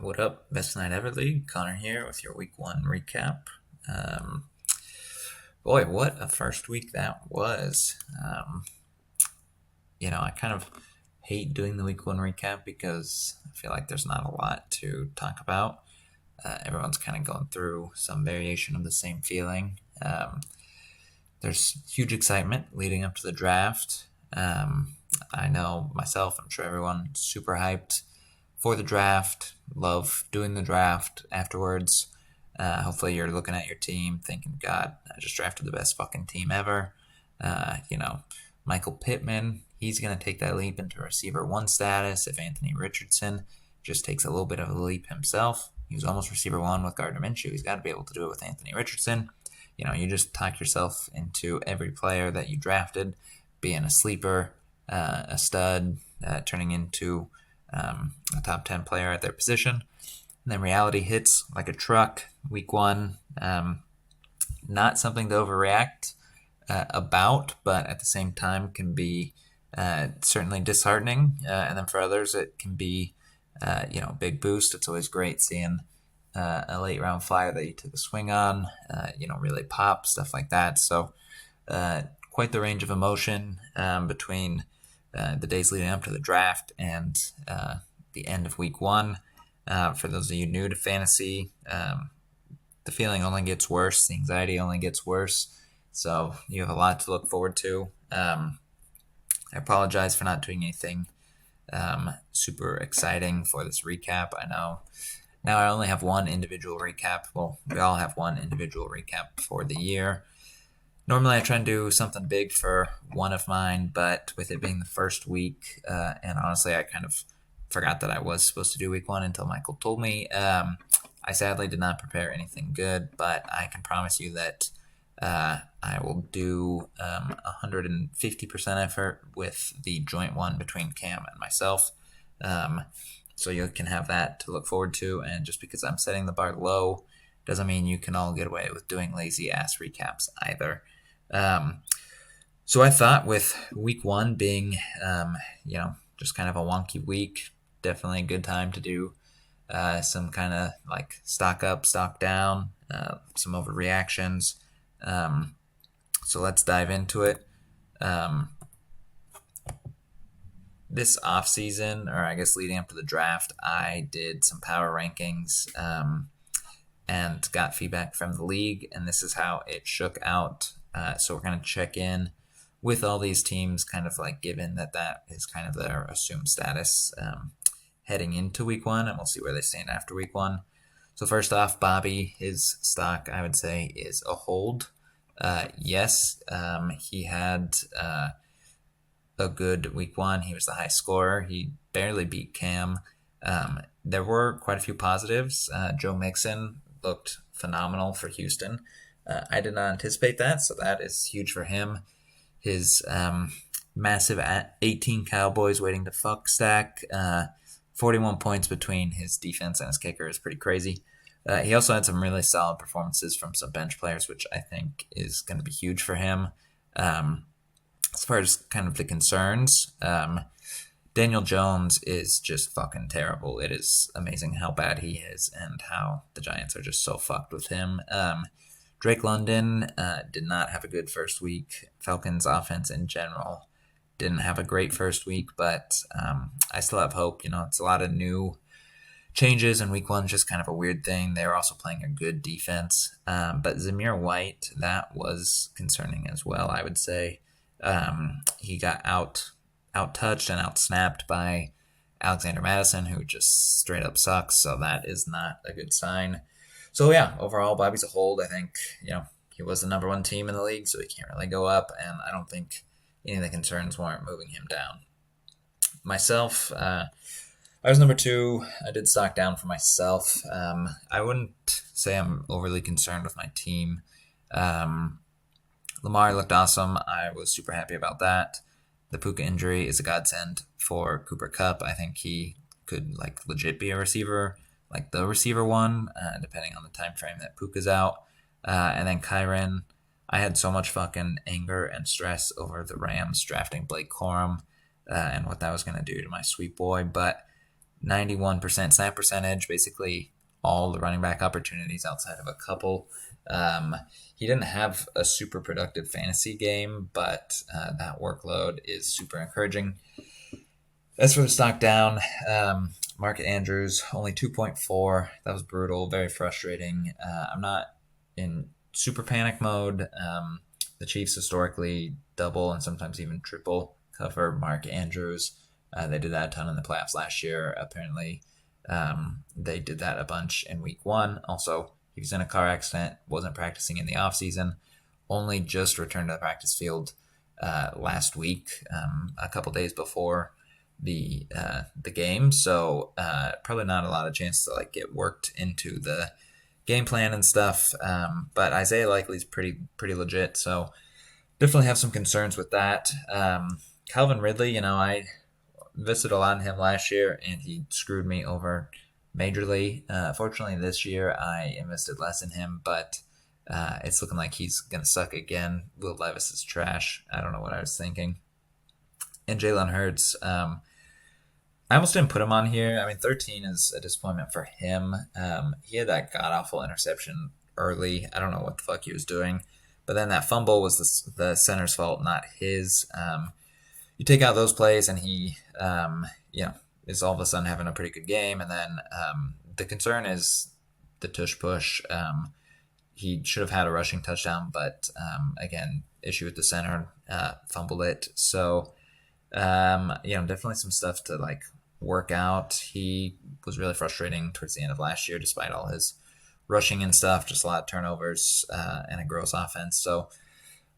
What up, Best Night Ever League? Connor here with your week one recap. Um, Boy, what a first week that was. I kind of hate doing the week one recap because I feel like there's not a lot to talk about. Everyone's kind of going through some variation of the same feeling. There's huge excitement leading up to the draft. I know myself, I'm sure everyone super hyped for the draft. Love doing the draft afterwards. Hopefully, you're looking at your team thinking, God, I just drafted the best fucking team ever. Uh, you know, Michael Pittman, he's going to take that leap into receiver one status if Anthony Richardson just takes a little bit of a leap himself. He was almost receiver one with Gardner Minshew. He's got to be able to do it with Anthony Richardson. You just talk yourself into every player that you drafted being a sleeper, a stud, turning into a top 10 player at their position. And then reality hits like a truck week one. Not something to overreact about, but at the same time can be certainly disheartening. And then for others, it can be, a big boost. It's always great seeing a late round flyer that you took a swing on, really pop, stuff like that. So quite the range of emotion between the days leading up to the draft and the end of week one. For those of you new to fantasy, the feeling only gets worse. The anxiety only gets worse. So you have a lot to look forward to. I apologize for not doing anything super exciting for this recap. I know now I only have one individual recap. Well, we all have one individual recap for the year. Normally I try and do something big for one of mine, but with it being the first week, and honestly I kind of forgot that I was supposed to do week one until Michael told me. I sadly did not prepare anything good, but I can promise you that I will do 150% effort with the joint one between Cam and myself. So you can have that to look forward to. And just because I'm setting the bar low doesn't mean you can all get away with doing lazy ass recaps either. So I thought with week one being, just kind of a wonky week, definitely a good time to do some kind of like stock up, stock down, some overreactions. So let's dive into it. This off season, or I guess leading up to the draft, I did some power rankings and got feedback from the league, and this is how it shook out. So we're going to check in with all these teams, kind of like given that is kind of their assumed status heading into week one, and we'll see where they stand after week one. So first off, Bobby, his stock, I would say, is a hold. Yes, he had a good week one. He was the high scorer. He barely beat Cam. There were quite a few positives. Joe Mixon looked phenomenal for Houston. I did not anticipate that, so that is huge for him. His massive 18 Cowboys waiting to fuck stack, 41 points between his defense and his kicker is pretty crazy. He also had some really solid performances from some bench players, which I think is going to be huge for him. As far as kind of the concerns, Daniel Jones is just fucking terrible. It is amazing how bad he is and how the Giants are just so fucked with him. Drake London did not have a good first week. Falcons offense in general didn't have a great first week, but I still have hope. It's a lot of new changes, and week one's just kind of a weird thing. They were also playing a good defense. But Zamir White, that was concerning as well, I would say. He got out-touched and out-snapped by Alexander Madison, who just straight up sucks, so that is not a good sign. So yeah, overall, Bobby's a hold. I think, he was the number one team in the league, so he can't really go up, and I don't think any of the concerns warrant moving him down. Myself, I was number two. I did stock down for myself. I wouldn't say I'm overly concerned with my team. Lamar looked awesome. I was super happy about that. The Puka injury is a godsend for Cooper Kupp. I think he could legit be a receiver, like the receiver one, depending on the time frame that Puka's out. And then Kyren, I had so much fucking anger and stress over the Rams drafting Blake Corum and what that was going to do to my sweet boy. But 91% snap percentage, basically all the running back opportunities outside of a couple. He didn't have a super productive fantasy game, but that workload is super encouraging. As for the stock down, Mark Andrews only 2.4. That was brutal, very frustrating. I'm not in super panic mode. The Chiefs historically double and sometimes even triple cover Mark Andrews. They did that a ton in the playoffs last year. Apparently, they did that a bunch in week one. Also, he was in a car accident, wasn't practicing in the offseason, only just returned to the practice field last week, a couple days before the game. So probably not a lot of chance to like get worked into the game plan and stuff. But Isaiah Likely's pretty legit. So definitely have some concerns with that. Calvin Ridley, I invested a lot in him last year, and he screwed me over majorly. Fortunately, this year I invested less in him, but it's looking like he's going to suck again. Will Levis is trash. I don't know what I was thinking. And Jalen Hurts, I almost didn't put him on here. I mean, 13 is a disappointment for him. He had that god-awful interception early. I don't know what the fuck he was doing. But then that fumble was the center's fault, not his. You take out those plays, and he, is all of a sudden having a pretty good game. And then the concern is the tush push. He should have had a rushing touchdown, but again, issue with the center, fumbled it. So, definitely some stuff to like work out. He was really frustrating towards the end of last year, despite all his rushing and stuff, just a lot of turnovers and a gross offense. So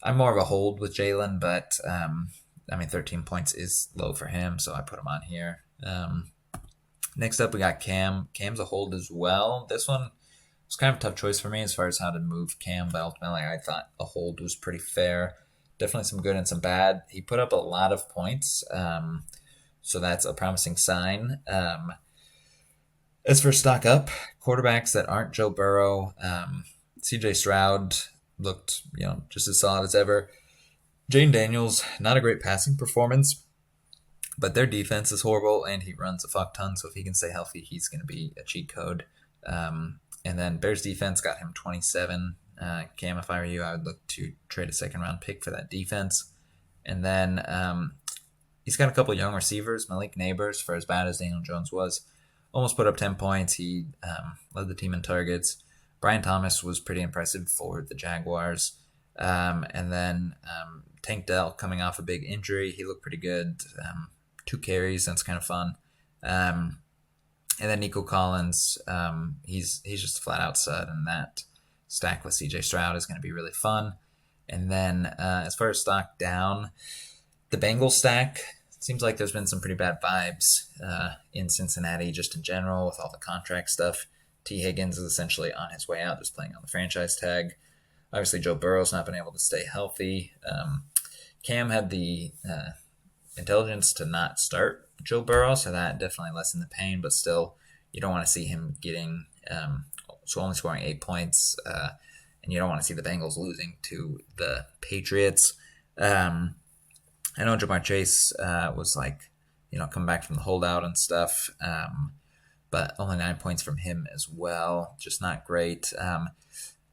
I'm more of a hold with Jalen, but 13 points is low for him, so I put him on here. Next up, we got Cam. Cam's a hold as well. This one was kind of a tough choice for me as far as how to move Cam, but ultimately I thought a hold was pretty fair. Definitely some good and some bad. He put up a lot of points, so that's a promising sign. As for stock up, quarterbacks that aren't Joe Burrow, CJ Stroud looked, just as solid as ever. Jane Daniels, not a great passing performance, but their defense is horrible, and he runs a fuck ton, so if he can stay healthy, he's going to be a cheat code. And then Bears defense got him 27. Cam, if I were you, I would look to trade a second-round pick for that defense. And then he's got a couple young receivers. Malik Neighbors, for as bad as Daniel Jones was, almost put up 10 points. He led the team in targets. Brian Thomas was pretty impressive for the Jaguars. And then Tank Dell coming off a big injury. He looked pretty good. 2 carries. That's kind of fun. And then Nico Collins, he's just a flat-out stud, and that stack with CJ Stroud is going to be really fun. And then as far as stock down, the Bengals stack, it seems like there's been some pretty bad vibes in Cincinnati just in general with all the contract stuff. T. Higgins is essentially on his way out, just playing on the franchise tag. Obviously, Joe Burrow's not been able to stay healthy. Cam had the intelligence to not start Joe Burrow, so that definitely lessened the pain, but still, you don't want to see him getting only scoring 8 points, and you don't want to see the Bengals losing to the Patriots. I know Jamar Chase was coming back from the holdout and stuff, but only 9 points from him as well. Just not great.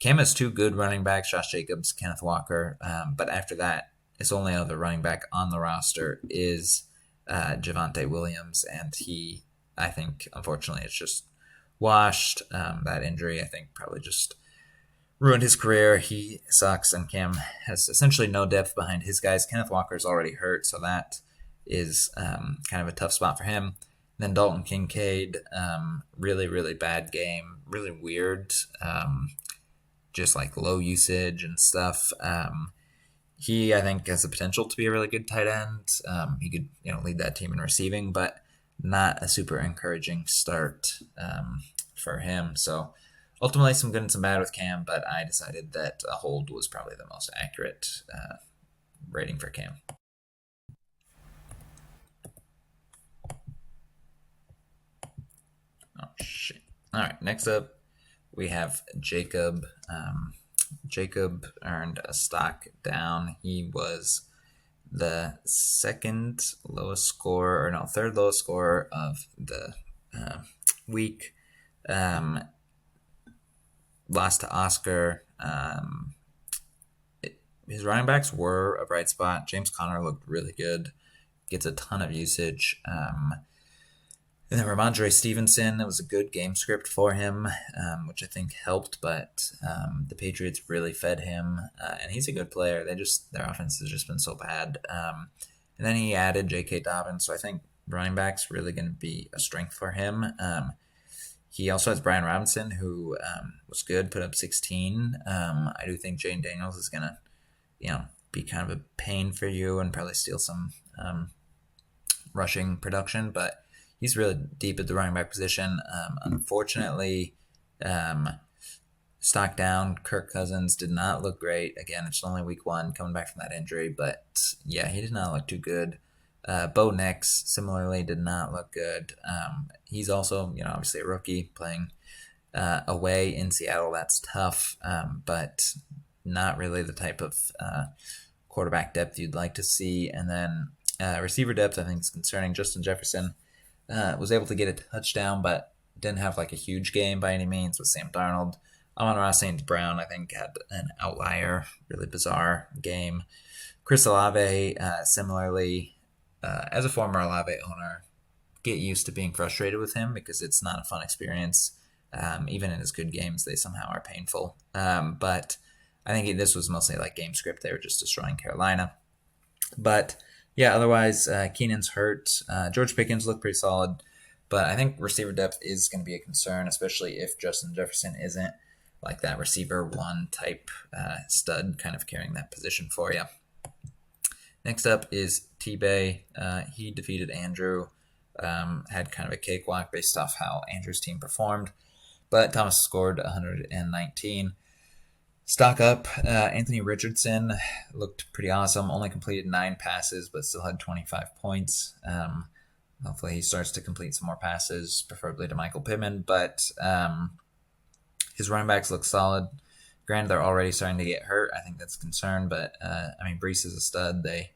Cam has 2 good running backs, Josh Jacobs, Kenneth Walker, but after that, his only other running back on the roster is Javonte Williams, and he, I think, unfortunately, it's just washed. That injury, I think, probably just ruined his career. He sucks, and Cam has essentially no depth behind his guys. Kenneth Walker's already hurt, so that is kind of a tough spot for him. Then Dalton Kincaid, really, really bad game. Really weird. Just like low usage and stuff. He, I think, has the potential to be a really good tight end. He could, lead that team in receiving, but not a super encouraging start for him. So ultimately, some good and some bad with Cam, but I decided that a hold was probably the most accurate rating for Cam. Oh, shit. All right, next up, we have Jacob. Jacob earned a stock down. He was the third lowest scorer of the uh, week. Um, Lost to Oscar. His running backs were a bright spot. James Conner looked really good, gets a ton of usage. And then Ramondre Stevenson, it was a good game script for him, which I think helped, but the Patriots really fed him, and he's a good player. Their offense has just been so bad. And then he added J.K. Dobbins, so I think running back's really going to be a strength for him. He also has Brian Robinson, who was good, put up 16. I do think Jane Daniels is going to, be kind of a pain for you and probably steal some rushing production, but he's really deep at the running back position. Unfortunately, stock down. Kirk Cousins did not look great. Again, it's only week one, coming back from that injury, but yeah, he did not look too good. Bo Nix similarly did not look good. He's also, obviously a rookie playing away in Seattle. That's tough, but not really the type of quarterback depth you'd like to see. And then receiver depth, I think, is concerning. Justin Jefferson was able to get a touchdown, but didn't have like a huge game by any means with Sam Darnold. Amon-Ra St. Brown, I think, had an outlier, really bizarre game. Chris Olave, similarly, as a former Olave owner, get used to being frustrated with him because it's not a fun experience. Even in his good games, they somehow are painful. But I think this was mostly like game script. They were just destroying Carolina. But yeah, otherwise, Keenan's hurt. George Pickens looked pretty solid. But I think receiver depth is going to be a concern, especially if Justin Jefferson isn't like that receiver one type stud kind of carrying that position for you. Next up is T-Bay. He defeated Andrew. Had kind of a cakewalk based off how Andrew's team performed. But Thomas scored 119. Stock up. Anthony Richardson looked pretty awesome. Only completed 9 passes, but still had 25 points. Hopefully he starts to complete some more passes, preferably to Michael Pittman. But his running backs look solid. Granted, they're already starting to get hurt. I think that's a concern. But, Breece is a stud. They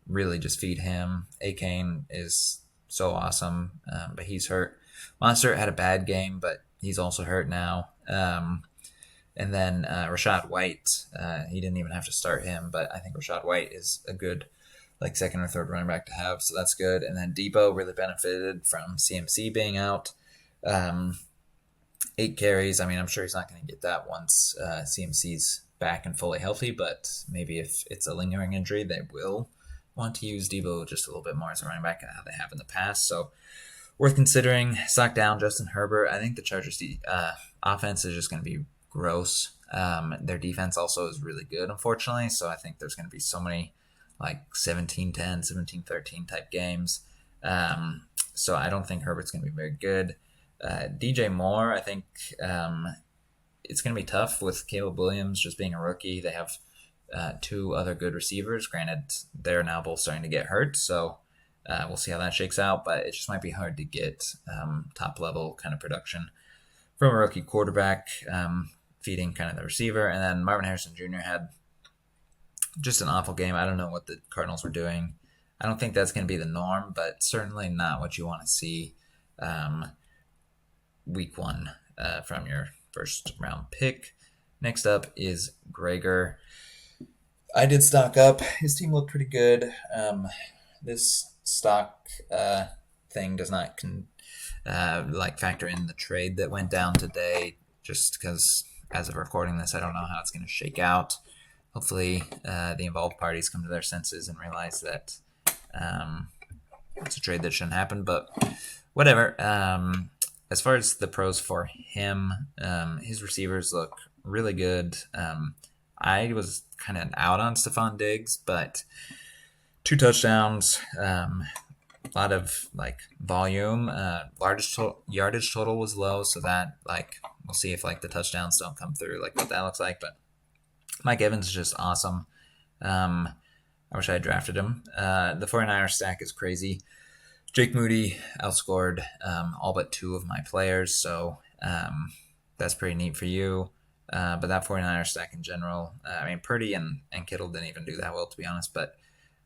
really just feed him. A-Kane is so awesome, but he's hurt. Monster had a bad game, but he's also hurt now. And then Rachaad White, he didn't even have to start him, but I think Rachaad White is a good second or third running back to have, so that's good. And then Debo really benefited from CMC being out. 8 carries. I'm sure he's not going to get that once CMC's back and fully healthy, but maybe if it's a lingering injury, they will want to use Debo just a little bit more as a running back than how they have in the past. So worth considering. Stock down Justin Herbert. I think the Chargers' offense is just going to be gross. Their defense also is really good, unfortunately. So I think there's going to be so many 17-10, 17-13 type games. So I don't think Herbert's going to be very good. DJ Moore, I think it's going to be tough with Caleb Williams just being a rookie. They have 2 other good receivers. Granted, they're now both starting to get hurt, so we'll see how that shakes out. But it just might be hard to get top-level kind of production from a rookie quarterback, feeding kind of the receiver. And then Marvin Harrison Jr. had just an awful game. I don't know what the Cardinals were doing. I don't think that's going to be the norm, but certainly not what you want to see week one from your first round pick. Next up is Gregor. I did stock up. His team looked pretty good. This stock thing does not factor in the trade that went down today, just because as of recording this, I don't know how it's going to shake out. Hopefully, the involved parties come to their senses and realize that it's a trade that shouldn't happen, but whatever. As far as the pros for him, his receivers look really good. I was kind of out on Stephon Diggs, but 2 touchdowns, a lot of volume. Yardage total was low, so that we'll see if the touchdowns don't come through, what that looks like. But Mike Evans is just awesome. I wish I had drafted him. The 49ers stack is crazy. Jake Moody outscored all but 2 of my players, so that's pretty neat for you. But that 49ers stack in general, Purdy and Kittle didn't even do that well, to be honest, but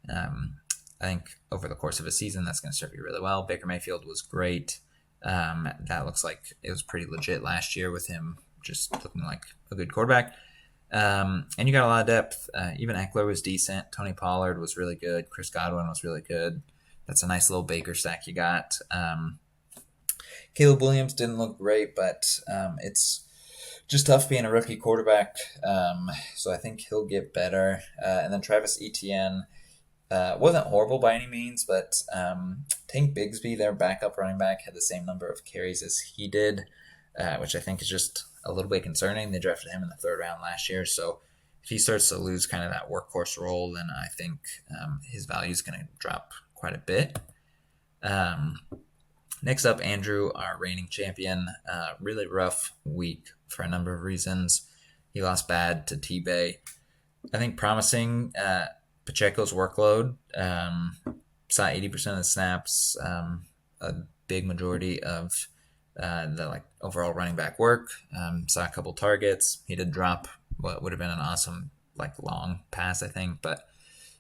I think over the course of a season, that's going to serve you really well. Baker Mayfield was great. That looks like it was pretty legit last year with him just looking like a good quarterback. And you got a lot of depth. Even Eckler was decent. Tony Pollard was really good. Chris Godwin was really good. That's a nice little Baker stack you got. Caleb Williams didn't look great, but it's just tough being a rookie quarterback. So I think he'll get better. And then Travis Etienne wasn't horrible by any means, but Tank Bigsby, their backup running back, had the same number of carries as he did, which I think is just a little bit concerning. They drafted him in the third round last year, so if he starts to lose kind of that workhorse role, then I think his value is going to drop quite a bit. Next up, Andrew, our reigning champion. Really rough week for a number of reasons. He lost bad to T-Bay. I think promising Pacheco's workload. Saw 80% of the snaps, a big majority of the overall running back work. Saw a couple targets. He did drop what would have been an awesome long pass, I think, but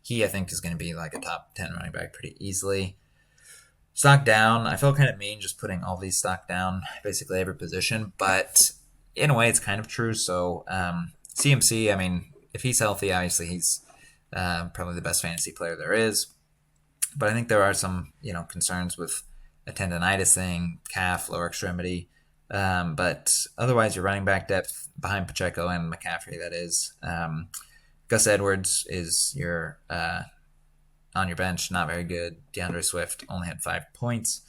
he, I think, is going to be like a top 10 running back pretty easily. Stock down. I felt kind of mean just putting all these stock down, basically every position, but in a way it's kind of true. So CMC, I mean, if he's healthy, obviously he's probably the best fantasy player there is. But I think there are some, concerns with a tendonitis thing, calf, lower extremity. But otherwise, your running back depth behind Pacheco and McCaffrey, that is. Gus Edwards is your on your bench, not very good. DeAndre Swift only had 5 points.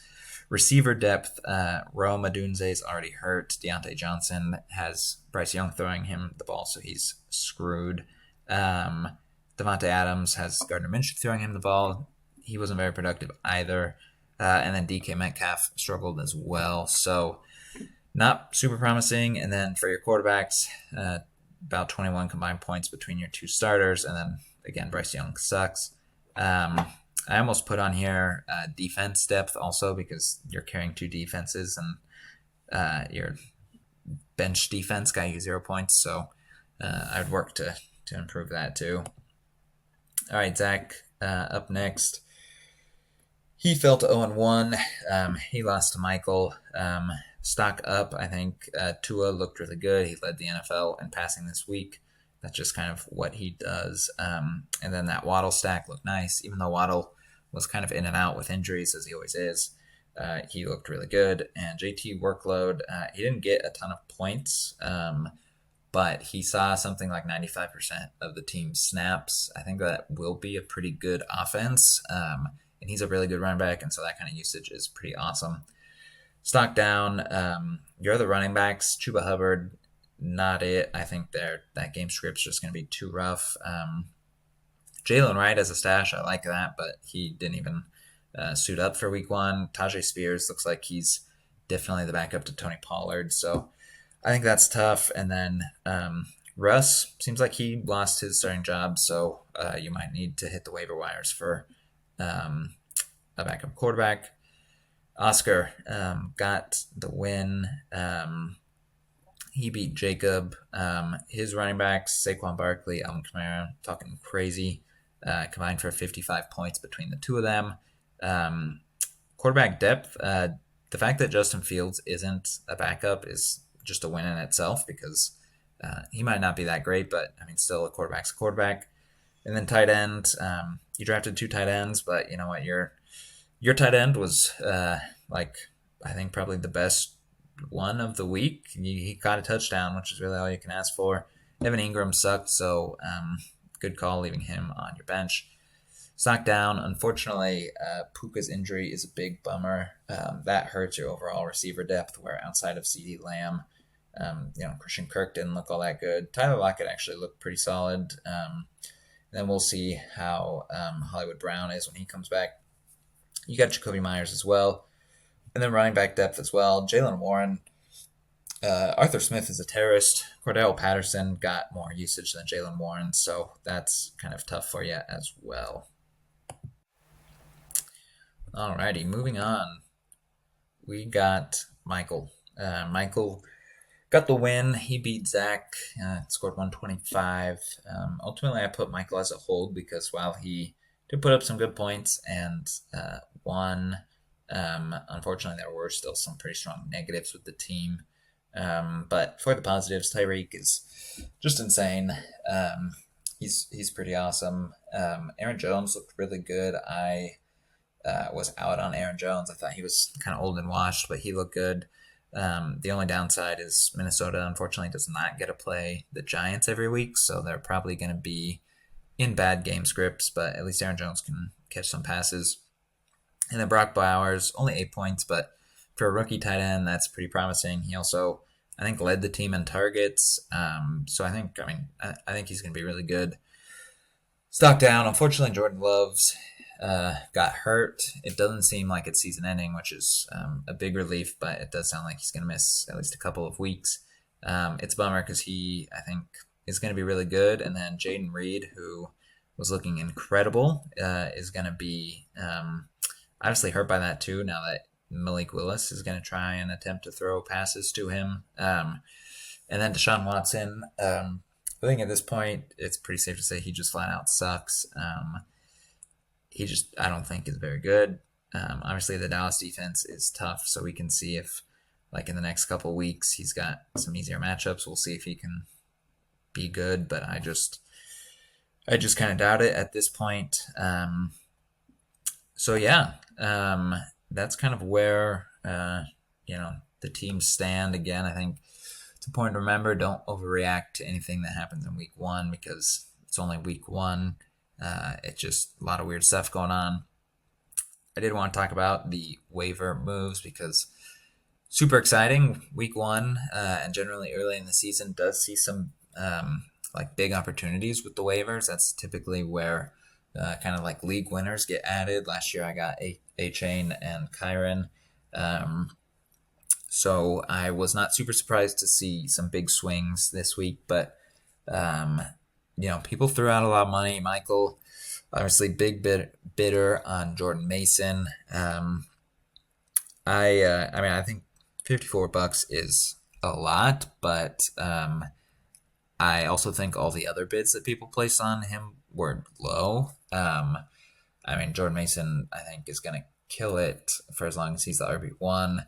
Receiver depth, Rome Odunze is already hurt. Deontay Johnson has Bryce Young throwing him the ball, so he's screwed. Devontae Adams has Gardner Minshew throwing him the ball. He wasn't very productive either. And then DK Metcalf struggled as well. So not super promising. And then for your quarterbacks, about 21 combined points between your two starters. And then, again, Bryce Young sucks. I almost put on here defense depth also because you're carrying two defenses and your bench defense got you 0 points. So I'd work to improve that too. All right, Zach, up next. He fell to 0-1. He lost to Michael. Stock up, I think. Tua looked really good. He led the NFL in passing this week. That's just kind of what he does. And then that Waddle stack looked nice. Even though Waddle was kind of in and out with injuries, as he always is, he looked really good. And JT workload, he didn't get a ton of points, but he saw something like 95% of the team's snaps. I think that will be a pretty good offense. And he's a really good running back, and so that kind of usage is pretty awesome. Stock down. Your other running backs, Chuba Hubbard, not it. I think that game script's just going to be too rough. Jalen Wright as a stash, I like that, but he didn't even suit up for week one. Tajay Spears looks like he's definitely the backup to Tony Pollard, so I think that's tough. And then Russ seems like he lost his starting job, so you might need to hit the waiver wires for a backup quarterback. Oscar got the win. He beat Jacob. His running backs, Saquon Barkley, Alvin Kamara, talking crazy, combined for 55 points between the two of them. Quarterback depth, the fact that Justin Fields isn't a backup is just a win in itself because he might not be that great, but I mean, still a quarterback's a quarterback. And then tight end, you drafted 2 tight ends, but you know what? Your tight end was I think probably the best one of the week. He caught a touchdown, which is really all you can ask for. Evan Ingram sucked, so good call leaving him on your bench. Stock down. Unfortunately, Puka's injury is a big bummer. That hurts your overall receiver depth, where outside of CeeDee Lamb, Christian Kirk didn't look all that good. Tyler Lockett actually looked pretty solid. Then we'll see how Hollywood Brown is when he comes back. You got Jacoby Myers as well. And then running back depth as well. Jaylen Warren. Arthur Smith is a terrorist. Cordell Patterson got more usage than Jaylen Warren, so that's kind of tough for you as well. Alrighty, moving on. We got Michael. Michael got the win. He beat Zach. Scored 125. Ultimately, I put Michael as a hold because while he did put up some good points and won, Unfortunately, there were still some pretty strong negatives with the team. But for the positives, Tyreek is just insane. He's pretty awesome. Aaron Jones looked really good. I was out on Aaron Jones. I thought he was kind of old and washed, but he looked good. The only downside is Minnesota, unfortunately, does not get to play the Giants every week, so they're probably going to be in bad game scripts, but at least Aaron Jones can catch some passes. And then Brock Bowers, only 8 points, but for a rookie tight end, that's pretty promising. He also, I think, led the team in targets. So I think he's going to be really good. Stock down. Unfortunately, Jordan Love's got hurt. It doesn't seem like it's season ending, which is a big relief, but it does sound like he's going to miss at least a couple of weeks. It's a bummer because he, I think, is going to be really good. And then Jaden Reed, who was looking incredible, is going to be obviously hurt by that too, now that Malik Willis is going to try and attempt to throw passes to him. And then Deshaun Watson, I think at this point, it's pretty safe to say he just flat out sucks. I don't think is very good. Obviously, the Dallas defense is tough, so we can see if, like, in the next couple weeks, he's got some easier matchups. We'll see if he can be good, but I just kind of doubt it at this point. So yeah, that's kind of where the teams stand. Again, I think it's important to remember, don't overreact to anything that happens in week one because it's only week one. It's just a lot of weird stuff going on. I did want to talk about the waiver moves because super exciting. Week one and generally early in the season does see some like big opportunities with the waivers. That's typically where kind of like league winners get added. Last year I got A-Chain and Kyron. So I was not super surprised to see some big swings this week, but people threw out a lot of money. Michael, obviously big bidder on Jordan Mason. I think $54 is a lot, but I also think all the other bids that people placed on him were low. Jordan Mason, I think, is going to kill it for as long as he's the RB1.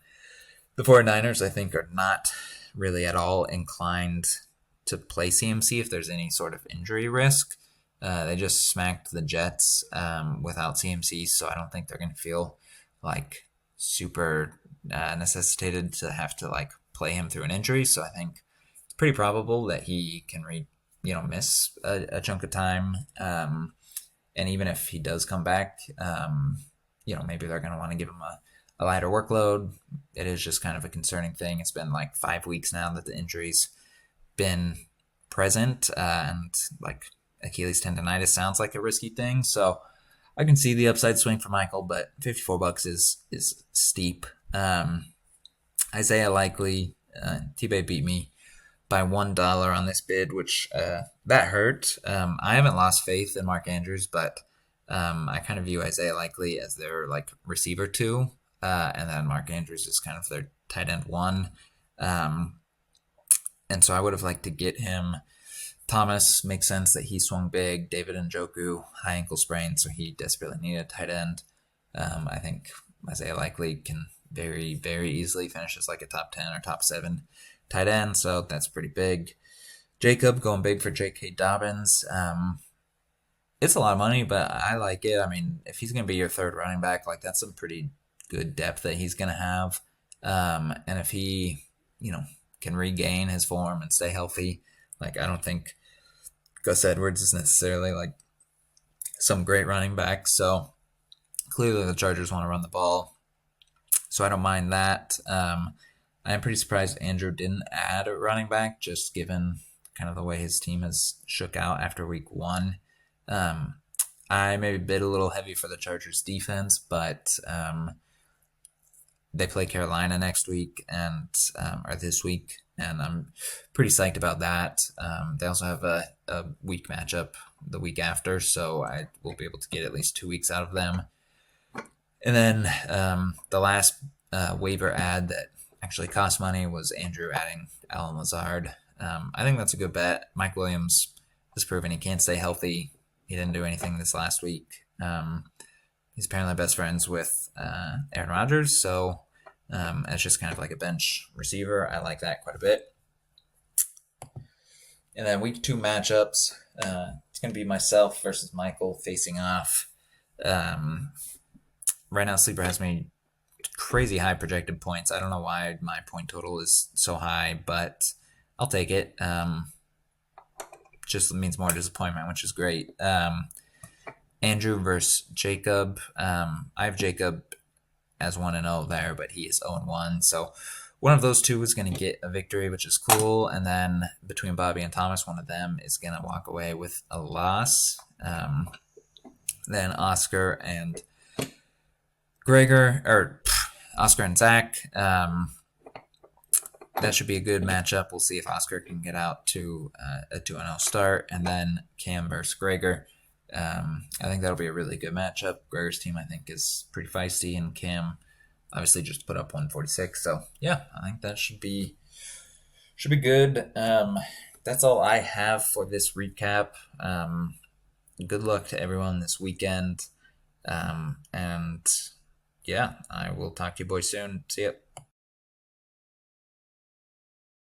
The 49ers, I think, are not really at all inclined to play CMC if there's any sort of injury risk. They just smacked the Jets without CMC, so I don't think they're going to feel like super necessitated to have to like play him through an injury. So I think it's pretty probable that he can miss a chunk of time. And even if he does come back, maybe they're going to want to give him a lighter workload. It is just kind of a concerning thing. It's been like 5 weeks now that the injury's been present, and like Achilles tendonitis sounds like a risky thing. So I can see the upside swing for Michael, but $54 is steep. Isaiah Likely, T-Bay beat me by $1 on this bid, which that hurt. I haven't lost faith in Mark Andrews, but I kind of view Isaiah Likely as their like receiver 2, and then Mark Andrews is kind of their tight end 1. And so I would have liked to get him. Thomas makes sense that he swung big. David Njoku, high ankle sprain, so he desperately needed a tight end. I think Isaiah Likely can very, very easily finish as like a top 10 or top 7 tight end, so that's pretty big. Jacob going big for J.K. Dobbins. It's a lot of money, but I like it. I mean, if he's going to be your third running back, like that's some pretty good depth that he's going to have. And if he, can regain his form and stay healthy, like I don't think Gus Edwards is necessarily like some great running back. So clearly the Chargers want to run the ball, so I don't mind that. I am pretty surprised Andrew didn't add a running back, just given kind of the way his team has shook out after week 1. I maybe bid a little heavy for the Chargers defense, but they play Carolina next week or this week, and I'm pretty psyched about that. They also have a weak matchup the week after, so I will be able to get at least 2 weeks out of them. And then the last waiver ad that actually cost money was Andrew adding Alan Lazard. I think that's a good bet. Mike Williams has proven he can't stay healthy. He didn't do anything this last week. he's apparently best friends with Aaron Rodgers, so as just kind of like a bench receiver, I like that quite a bit. And then week 2 matchups, it's going to be myself versus Michael facing off. Right now, Sleeper has me crazy high projected points. I don't know why my point total is so high, but I'll take it. Just means more disappointment, which is great. Andrew versus Jacob. I have Jacob as 1-0 there, but he is 0-1. So one of those two is going to get a victory, which is cool. And then between Bobby and Thomas, one of them is going to walk away with a loss. Then Oscar and Oscar and Zach. That should be a good matchup. We'll see if Oscar can get out to a 2-0 start. And then Cam versus Gregor. I think that'll be a really good matchup. Gregor's team, I think, is pretty feisty, and Cam obviously just put up 146. So yeah, I think that should be good. That's all I have for this recap. Good luck to everyone this weekend. And yeah, I will talk to you boys soon. See ya.